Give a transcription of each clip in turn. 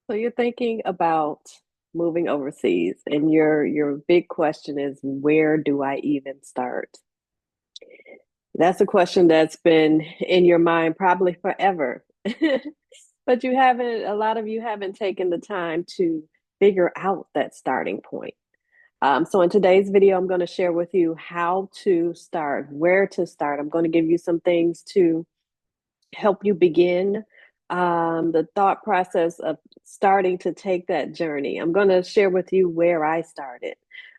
So you're thinking about moving overseas, and your big question is, where do I even start? That's a question that's been in your mind probably forever. But a lot of you haven't taken the time to figure out that starting point. So in today's video, I'm going to share with you how to start, where to start. I'm going to give you some things to help you begin the thought process of starting to take that journey. I'm going to share with you where I started.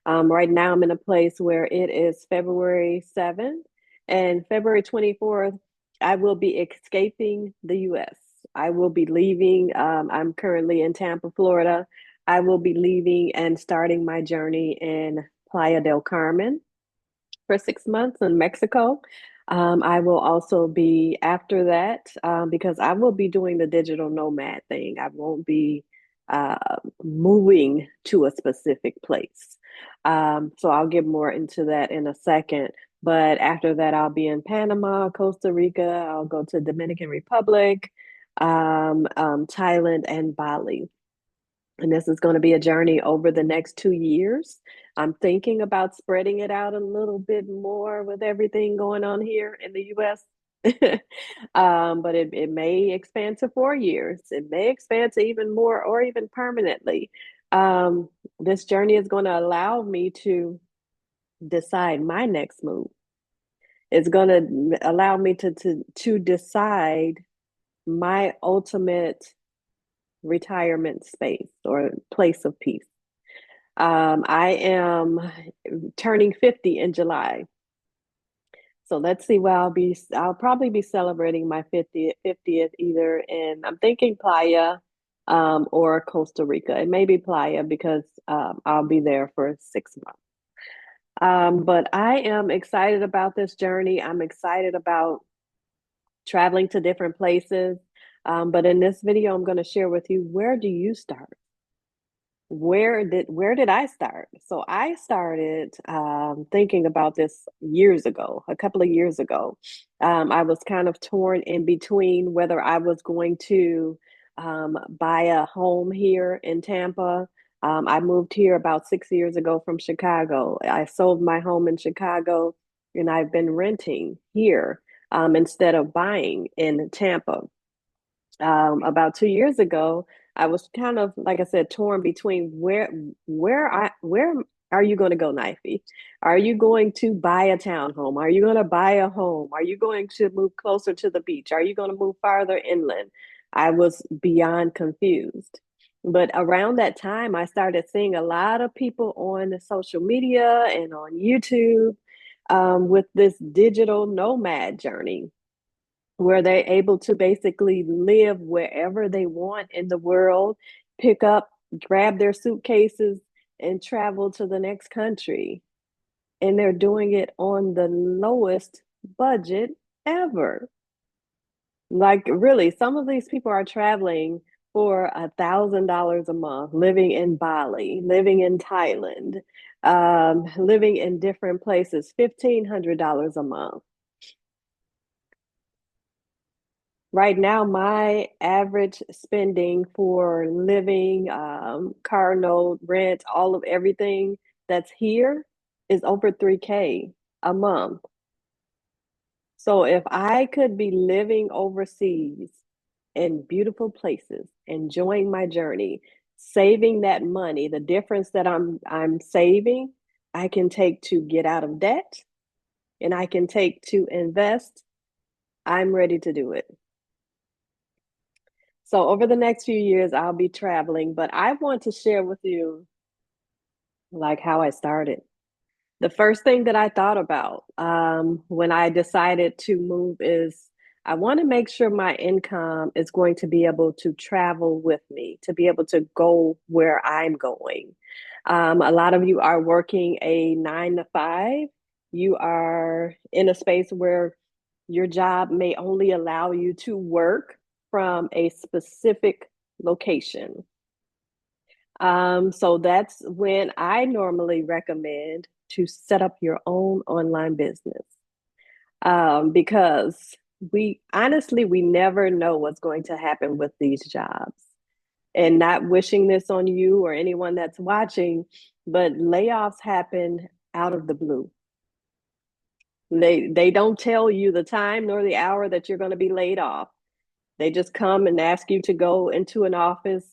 Right now, I'm in a place where it is February 7th and February 24th. I will be escaping the US. I will be leaving. I'm currently in Tampa, Florida. I will be leaving and starting my journey in Playa del Carmen for 6 months in Mexico. I will also be after that because I will be doing the digital nomad thing. I won't be moving to a specific place. So I'll get more into that in a second. But after that, I'll be in Panama, Costa Rica. I'll go to Dominican Republic, Thailand, and Bali. And this is going to be a journey over the next 2 years. I'm thinking about spreading it out a little bit more with everything going on here in the US. But it may expand to 4 years. It may expand to even more or even permanently. Um, this journey is going to allow me to decide my next move. It's going to allow me to decide my ultimate retirement space or place of peace. I am turning 50 in July. So let's see where I'll probably be celebrating my 50th either in, I'm thinking Playa or Costa Rica. It may be Playa because I'll be there for 6 months. But I am excited about this journey. I'm excited about traveling to different places. But in this video, I'm going to share with you, where do you start? Where did I start? So I started thinking about this years ago, a couple of years ago. I was kind of torn in between whether I was going to buy a home here in Tampa. I moved here about 6 years ago from Chicago. I sold my home in Chicago, and I've been renting here instead of buying in Tampa. About 2 years ago, I was kind of, like I said, torn between where are you going to go, Knifey? Are you going to buy a townhome? Are you going to buy a home? Are you going to move closer to the beach? Are you going to move farther inland? I was beyond confused. But around that time, I started seeing a lot of people on the social media and on YouTube with this digital nomad journey where they're able to basically live wherever they want in the world, pick up, grab their suitcases, and travel to the next country. And they're doing it on the lowest budget ever. Like, really, some of these people are traveling for $1,000 a month, living in Bali, living in Thailand, living in different places, $1,500 a month. Right now, my average spending for living, car note, rent, all of everything that's here is over 3K a month. So if I could be living overseas in beautiful places, enjoying my journey, saving that money, the difference that I'm saving, I can take to get out of debt and I can take to invest. I'm ready to do it. So over the next few years, I'll be traveling, but I want to share with you like how I started. The first thing that I thought about when I decided to move is I want to make sure my income is going to be able to travel with me, to be able to go where I'm going. A lot of you are working a 9 to 5. You are in a space where your job may only allow you to work from a specific location. So that's when I normally recommend to set up your own online business because we honestly, we never know what's going to happen with these jobs. And not wishing this on you or anyone that's watching, but layoffs happen out of the blue. They don't tell you the time nor the hour that you're going to be laid off. They just come and ask you to go into an office.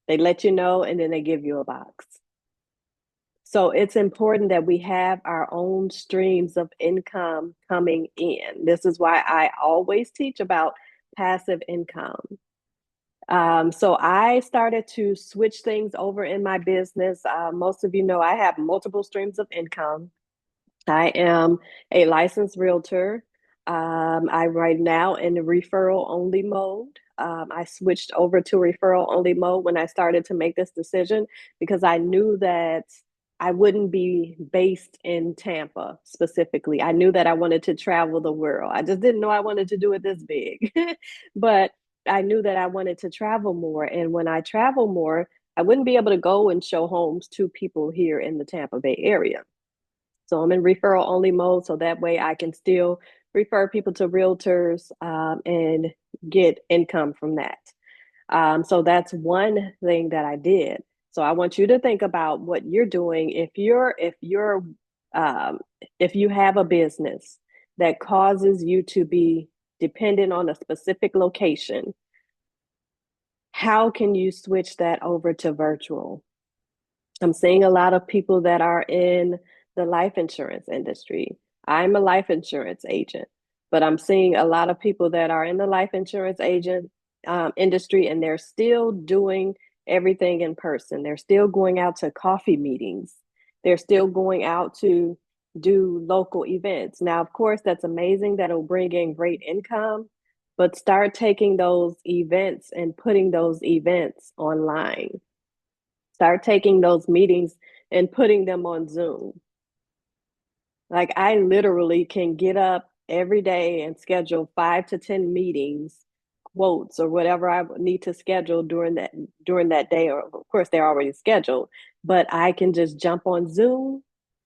They let you know, and then they give you a box. So it's important that we have our own streams of income coming in. This is why I always teach about passive income. So I started to switch things over in my business. Most of you know I have multiple streams of income. I am a licensed realtor. I'm right now in the referral only mode. I switched over to referral only mode when I started to make this decision because I knew that I wouldn't be based in Tampa specifically. I knew that I wanted to travel the world. I just didn't know I wanted to do it this big, but I knew that I wanted to travel more. And when I travel more, I wouldn't be able to go and show homes to people here in the Tampa Bay area. So I'm in referral only mode. So that way I can still refer people to realtors and get income from that. So that's one thing that I did. So I want you to think about what you're doing. Um, if you have a business that causes you to be dependent on a specific location, how can you switch that over to virtual? I'm seeing a lot of people that are in the life insurance industry. I'm a life insurance agent, but I'm seeing a lot of people that are in the life insurance agent industry, and they're still doing everything in person. They're still going out to coffee meetings. They're still going out to do local events. Now, of course, that's amazing. That'll bring in great income, but start taking those events and putting those events online. Start taking those meetings and putting them on Zoom. Like I literally can get up every day and schedule 5 to 10 meetings, quotes, or whatever I need to schedule during that day. Or of course they're already scheduled, but I can just jump on Zoom,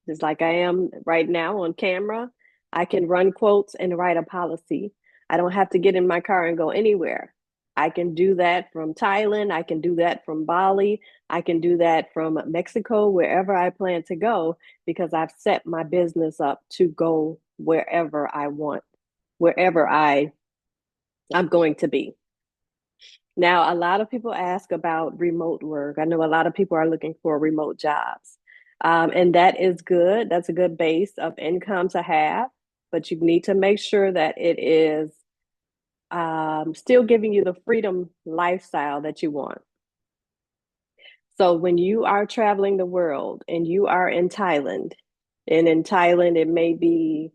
just like I am right now on camera. I can run quotes and write a policy. I don't have to get in my car and go anywhere. I can do that from Thailand. I can do that from Bali. I can do that from Mexico, wherever I plan to go, because I've set my business up to go wherever I want, wherever I'm going to be. Now, a lot of people ask about remote work. I know a lot of people are looking for remote jobs. And that is good. That's a good base of income to have, but you need to make sure that it is still giving you the freedom lifestyle that you want. So when you are traveling the world and you are in Thailand, and in Thailand it may be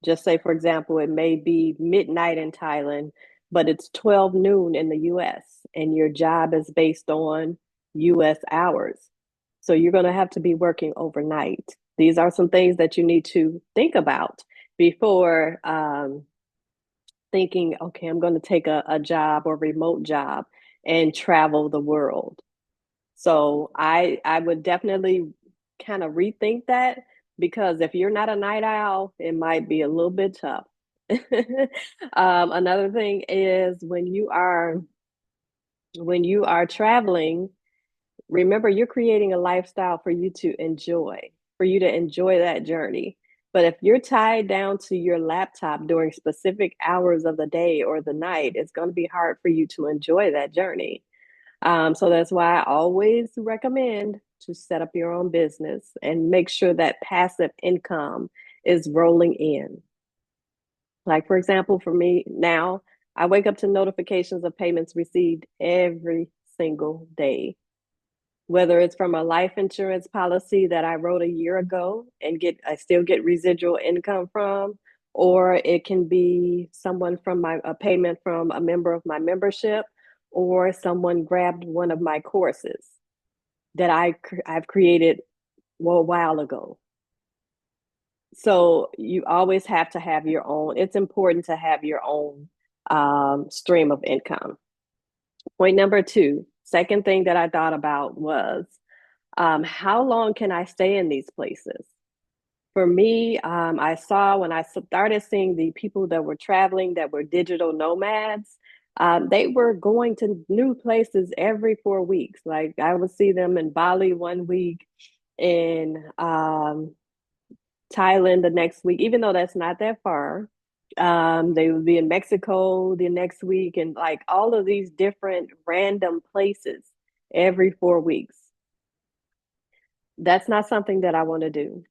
just say for example, it may be midnight in Thailand, but it's 12 noon in the US and your job is based on US hours. So you're going to have to be working overnight. These are some things that you need to think about before thinking, okay, I'm going to take a job or remote job and travel the world. So I would definitely kind of rethink that because if you're not a night owl, it might be a little bit tough. Another thing is when you are traveling, remember you're creating a lifestyle for you to enjoy that journey. But if you're tied down to your laptop during specific hours of the day or the night, it's going to be hard for you to enjoy that journey. So that's why I always recommend to set up your own business and make sure that passive income is rolling in. Like, for example, for me now, I wake up to notifications of payments received every single day, whether it's from a life insurance policy that I wrote a year ago and I still get residual income from, or it can be someone from a payment from a member of my membership, or someone grabbed one of my courses that I've created a while ago. So you always have to have your own. It's important to have your own stream of income. Point number two, second thing that I thought about was how long can I stay in these places? For me, I saw when I started seeing the people that were traveling that were digital nomads, They were going to new places every 4 weeks. Like I would see them in Bali one week, in Thailand the next week, even though that's not that far. They would be in Mexico the next week, and like all of these different random places every 4 weeks. That's not something that I want to do.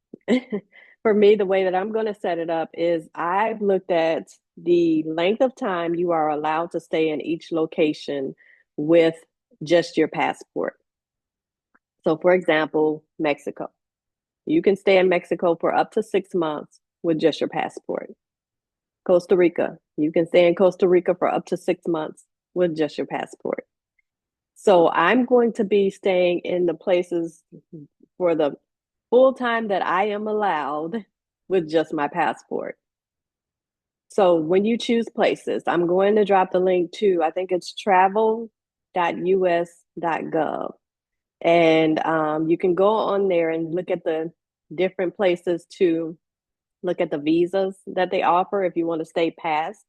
For me, the way that I'm going to set it up is I've looked at the length of time you are allowed to stay in each location with just your passport. So, for example, Mexico. You can stay in Mexico for up to 6 months with just your passport. Costa Rica. You can stay in Costa Rica for up to 6 months with just your passport. So I'm going to be staying in the places for the full time that I am allowed with just my passport. So when you choose places, I'm going to drop the link to, I think it's travel.us.gov. And you can go on there and look at the different places to look at the visas that they offer if you want to stay past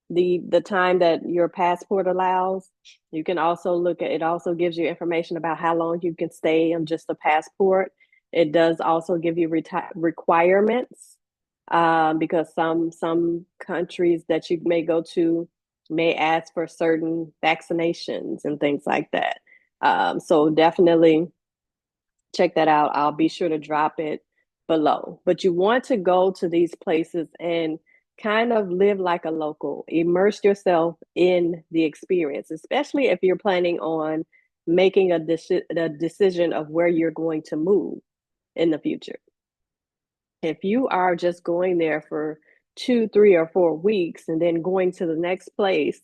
the time that your passport allows. You can also look at it, also gives you information about how long you can stay on just a passport. It does also give you requirements, because some countries that you may go to may ask for certain vaccinations and things like that. So definitely check that out. I'll be sure to drop it below. But you want to go to these places and kind of live like a local, immerse yourself in the experience, especially if you're planning on making a decision of where you're going to move in the future. If you are just going there for 2, 3, or 4 weeks and then going to the next place,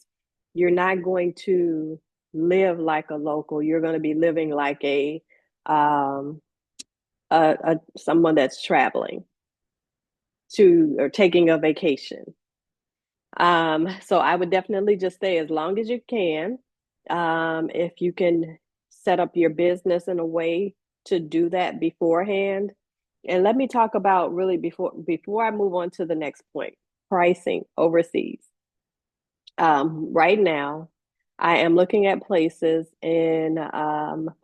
you're not going to live like a local. You're going to be living like um, someone that's traveling to or taking a vacation. So I would definitely just stay as long as you can. If you can set up your business in a way to do that beforehand. And let me talk about really before I move on to the next point, pricing overseas. Right now, I am looking at places in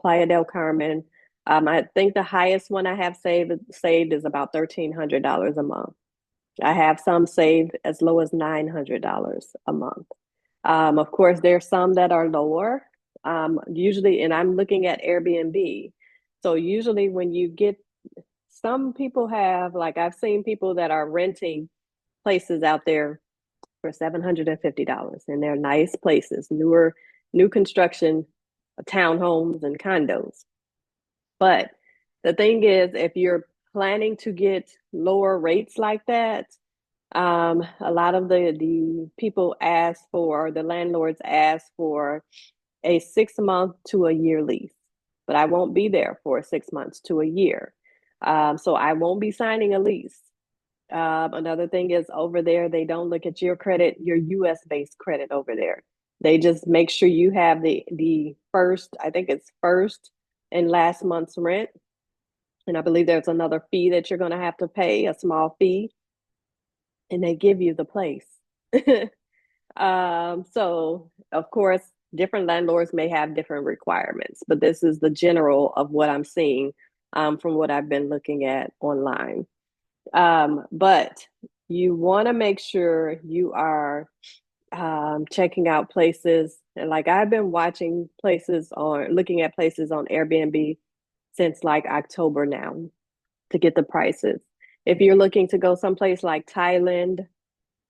Playa del Carmen. I think the highest one I have saved is about $1,300 a month. I have some saved as low as $900 a month. Of course, there's some that are lower. Usually, and I'm looking at Airbnb. So usually, when you get, some people have, like I've seen people that are renting places out there for $750, and they're nice places, new construction townhomes and condos. But the thing is, if you're planning to get lower rates like that, a lot of the people ask for, the landlords ask for a 6 month to a year lease, but I won't be there for 6 months to a year. So I won't be signing a lease. Another thing is, over there, they don't look at your credit, your US based credit over there. They just make sure you have the first, I think it's first and last month's rent. And I believe there's another fee that you're going to have to pay, a small fee, and they give you the place. So of course, different landlords may have different requirements, but this is the general of what I'm seeing, from what I've been looking at online. But you want to make sure you are checking out places. And like I've been watching places on, looking at places on Airbnb since like October now to get the prices. If you're looking to go someplace like Thailand,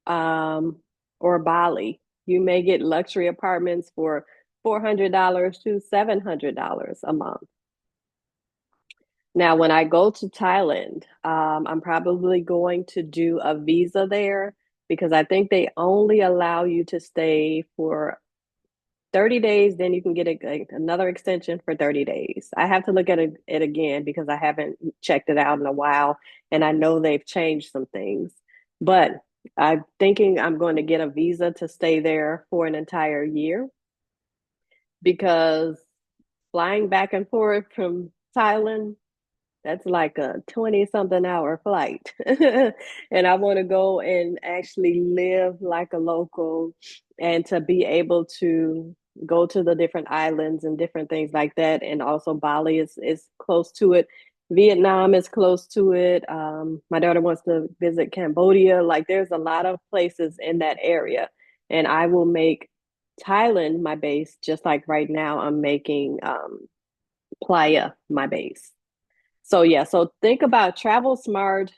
um, or Bali, you may get luxury apartments for $400 to $700 a month. Now, when I go to Thailand, I'm probably going to do a visa there because I think they only allow you to stay for 30 days. Then you can get another extension for 30 days. I have to look at it again because I haven't checked it out in a while. And I know they've changed some things. But I'm thinking I'm going to get a visa to stay there for an entire year because flying back and forth from Thailand, That's like a 20 something hour flight. And I want to go and actually live like a local and to be able to go to the different islands and different things like that. And also Bali is close to it. Vietnam is close to it. My daughter wants to visit Cambodia. Like there's a lot of places in that area. And I will make Thailand my base, just like right now I'm making Playa my base. So yeah, so think about travel smart.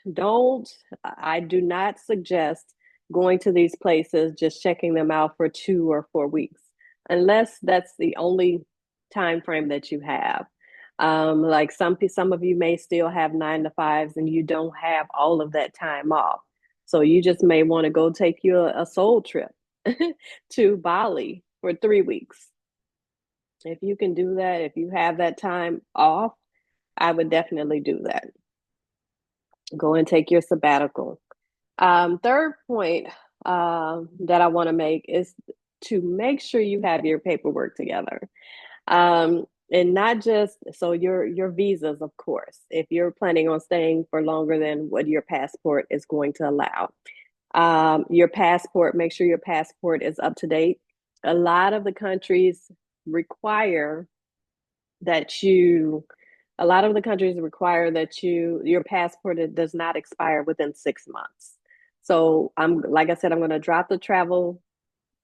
I do not suggest going to these places, just checking them out for 2 or 4 weeks, unless that's the only time frame that you have. Like some of you may still have 9 to 5s and you don't have all of that time off. So you just may want to go take you a soul trip to Bali for 3 weeks. If you can do that, if you have that time off, I would definitely do that. Go and take your sabbatical. Third point that I want to make is to make sure you have your paperwork together. And not just so your visas, of course, if you're planning on staying for longer than what your passport is going to allow. Your passport, make sure your passport is up to date. A lot of the countries require that you a lot of the countries require that your passport does not expire within 6 months. So I'm like I said, I'm going to drop the travel.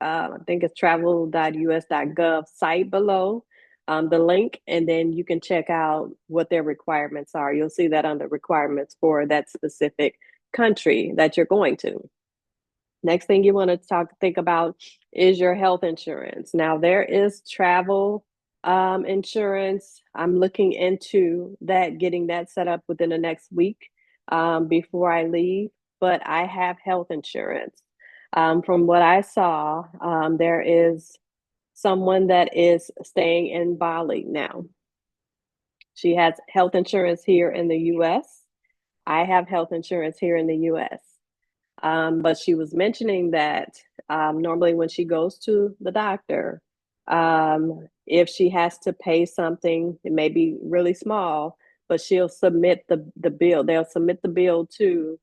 I think it's travel.us.gov site below the link, and then you can check out what their requirements are. You'll see that under requirements for that specific country that you're going to. Next thing you want to think about is your health insurance. Now there is travel insurance. I'm looking into that, getting that set up within the next week before I leave. But I have health insurance. From what I saw, there is someone that is staying in Bali now. She has health insurance here in the U.S. I have health insurance here in the U.S. But she was mentioning that normally when she goes to the doctor, if she has to pay something, it may be really small, but she'll submit the bill. They'll submit the bill to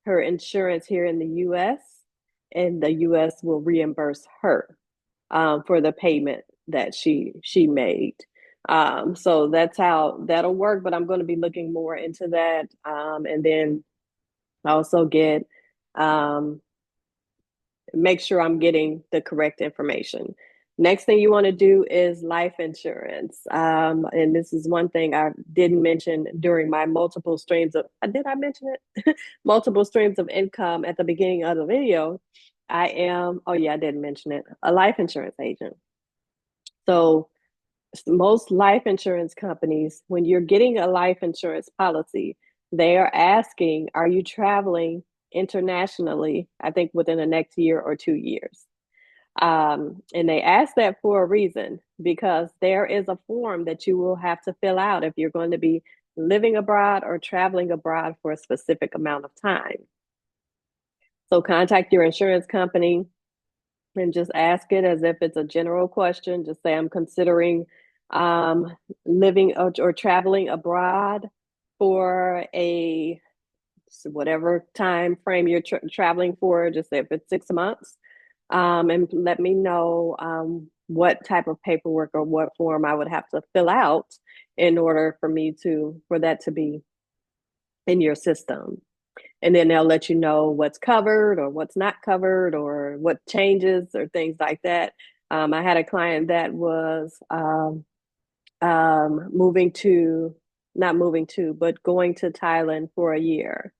her insurance here in the U.S., and the U.S. will reimburse her for the payment that she made. So that's how that'll work. But I'm going to be looking more into that, and then also get um, make sure I'm getting the correct information. Next thing you want to do is life insurance. And this is one thing I didn't mention during my multiple streams of, did I mention it? Multiple streams of income at the beginning of the video. Oh yeah, I didn't mention it, a life insurance agent. So most life insurance companies, when you're getting a life insurance policy, they are asking, are you traveling internationally? I think within the next year or 2 years. And they ask that for a reason because there is a form that you will have to fill out if you're going to be living abroad or traveling abroad for a specific amount of time. So contact your insurance company and just ask it as if it's a general question. Just say, I'm considering um, living or traveling abroad for a whatever time frame you're traveling for, just say if it's 6 months, and let me know what type of paperwork or what form I would have to fill out in order for that to be in your system. And then they'll let you know what's covered or what's not covered or what changes or things like that. I had a client that was moving to, not moving to, but going to Thailand for a year.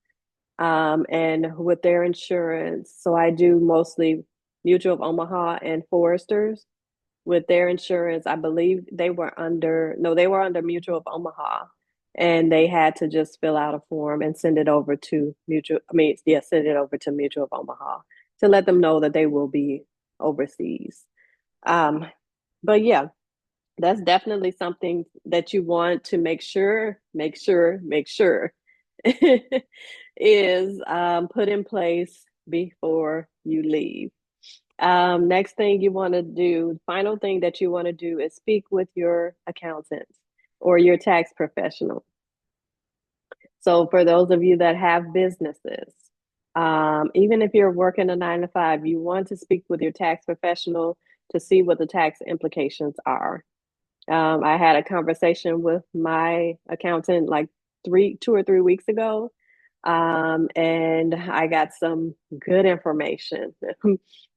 And with their insurance, so I do mostly Mutual of Omaha and Foresters. With their insurance, I believe they were under Mutual of Omaha, and they had to just fill out a form and send it over to send it over to Mutual of Omaha to let them know that they will be overseas. Um, but yeah, that's definitely something that you want to make sure is put in place before you leave. Next thing you want to do, final thing that you want to do is speak with your accountant or your tax professional. So for those of you that have businesses, even if you're working a 9 to 5, you want to speak with your tax professional to see what the tax implications are. I had a conversation with my accountant like 2 or 3 weeks ago, and I got some good information,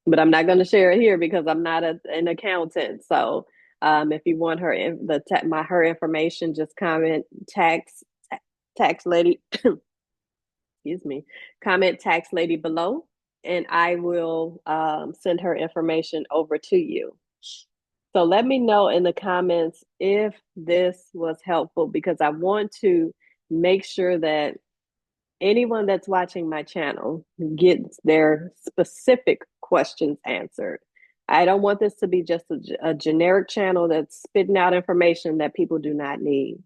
but I'm not going to share it here because I'm not an accountant. So, if you want her information, just comment tax lady, excuse me, comment tax lady below, and I will send her information over to you. So let me know in the comments if this was helpful because I want to make sure that anyone that's watching my channel gets their specific questions answered. I don't want this to be just a generic channel that's spitting out information that people do not need.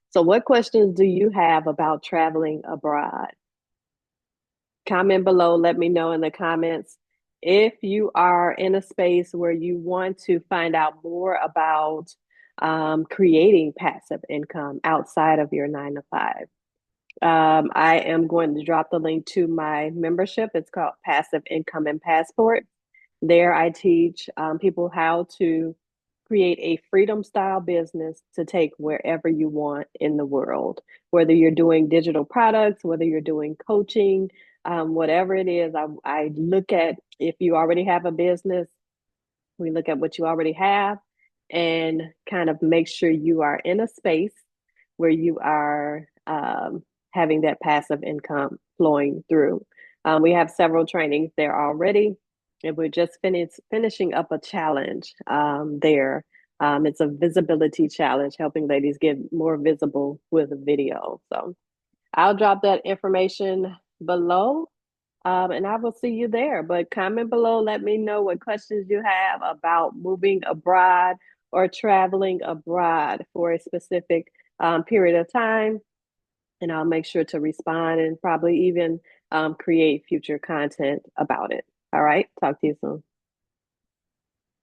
So, what questions do you have about traveling abroad? Comment below. Let me know in the comments. If you are in a space where you want to find out more about creating passive income outside of your 9 to 5, I am going to drop the link to my membership. It's called Passive Income and Passport. There, I teach people how to create a freedom style business to take wherever you want in the world, whether you're doing digital products, whether you're doing coaching, whatever it is. I look at if you already have a business, we look at what you already have and kind of make sure you are in a space where you are having that passive income flowing through. We have several trainings there already, and we're just finishing up a challenge there. It's a visibility challenge, helping ladies get more visible with a video. So I'll drop that information below, and I will see you there. But comment below, let me know what questions you have about moving abroad or traveling abroad for a specific period of time. And I'll make sure to respond and probably even create future content about it. All right. Talk to you soon.